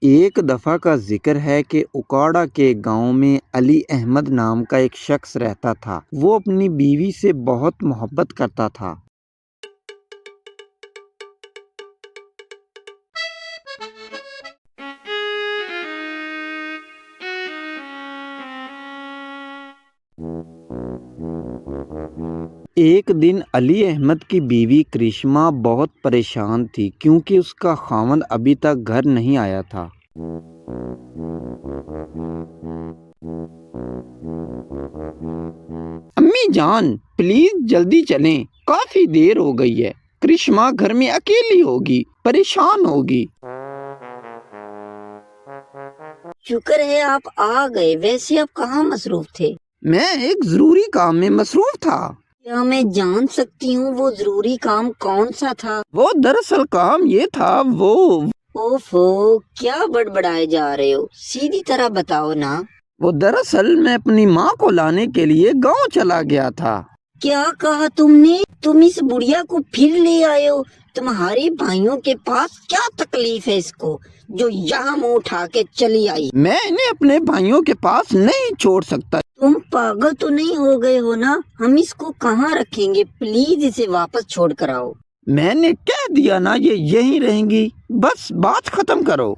ایک دفعہ کا ذکر ہے کہ اکاڑا کے گاؤں میں علی احمد نام کا ایک شخص رہتا تھا۔ وہ اپنی بیوی سے بہت محبت کرتا تھا۔ ایک دن علی احمد کی بیوی کرشمہ بہت پریشان تھی کیونکہ اس کا خاوند ابھی تک گھر نہیں آیا تھا۔ امی جان پلیز جلدی چلیں، کافی دیر ہو گئی ہے۔ کرشمہ گھر میں اکیلی ہوگی، پریشان ہوگی۔ شکر ہے آپ آ گئے، ویسے آپ کہاں مصروف تھے؟ میں ایک ضروری کام میں مصروف تھا۔ کیا میں جان سکتی ہوں وہ ضروری کام کون سا تھا؟ وہ دراصل کام یہ تھا، اوفو، کیا بڑبڑائے جا رہے ہو؟ سیدھی طرح بتاؤ نا۔ وہ دراصل میں اپنی ماں کو لانے کے لیے گاؤں چلا گیا تھا۔ کیا کہا تم نے؟ تم اس بڑھیا کو پھر لے آئے ہو؟ تمہارے بھائیوں کے پاس کیا تکلیف ہے اس کو جو یہاں منہ اٹھا کے چلی آئی؟ میں انہیں اپنے بھائیوں کے پاس نہیں چھوڑ سکتا۔ تم پاگل تو نہیں ہو گئے ہو نا؟ ہم اس کو کہاں رکھیں گے؟ پلیز اسے واپس چھوڑ کر آؤ۔ میں نے کہہ دیا نا یہ یہیں رہیں گی، بس بات ختم کرو۔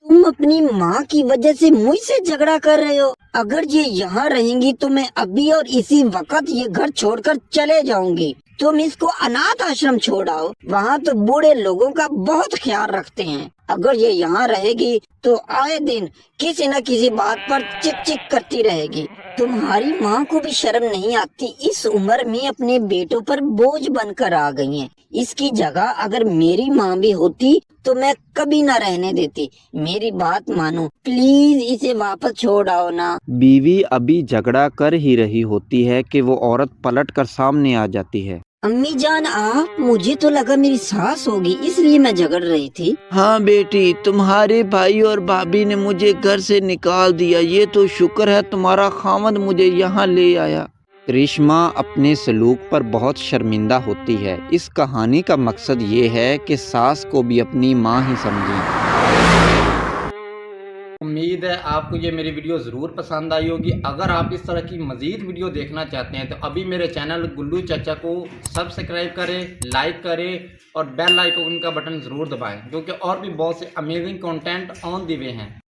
تم اپنی ماں کی وجہ سے مجھ سے جھگڑا کر رہے ہو؟ اگر یہ یہاں رہیں گی تو میں ابھی اور اسی وقت یہ گھر چھوڑ کر چلے جاؤں گی۔ تم اس کو اناتھ آشرم چھوڑاؤ، وہاں تو بوڑھے لوگوں کا بہت خیال رکھتے ہیں۔ اگر یہ یہاں رہے گی تو آئے دن کسی نہ کسی بات پر چک چک کرتی رہے گی۔ تمہاری ماں کو بھی شرم نہیں آتی؟ اس عمر میں اپنے بیٹوں پر بوجھ بن کر آ گئی ہیں۔ اس کی جگہ اگر میری ماں بھی ہوتی تو میں کبھی نہ رہنے دیتی۔ میری بات مانو، پلیز اسے واپس چھوڑ آؤ نا۔ بیوی ابھی جھگڑا کر ہی رہی ہوتی ہے کہ وہ عورت پلٹ کر سامنے آ جاتی ہے۔ امی جان آپ، مجھے تو لگا میری ساس ہوگی، اس لیے میں جھگڑ رہی تھی۔ ہاں بیٹی، تمہارے بھائی اور بھابھی نے مجھے گھر سے نکال دیا، یہ تو شکر ہے تمہارا خاوند مجھے یہاں لے آیا۔ کرشمہ اپنے سلوک پر بہت شرمندہ ہوتی ہے۔ اس کہانی کا مقصد یہ ہے کہ ساس کو بھی اپنی ماں ہی سمجھیں۔ امید ہے آپ کو یہ میری ویڈیو ضرور پسند آئی ہوگی۔ اگر آپ اس طرح کی مزید ویڈیو دیکھنا چاہتے ہیں تو ابھی میرے چینل گلو چچا کو سبسکرائب کریں، لائک کریں اور بیل آئیکن کا بٹن ضرور دبائیں، کیونکہ اور بھی بہت سے امیزنگ کنٹینٹ آن دی وے ہیں۔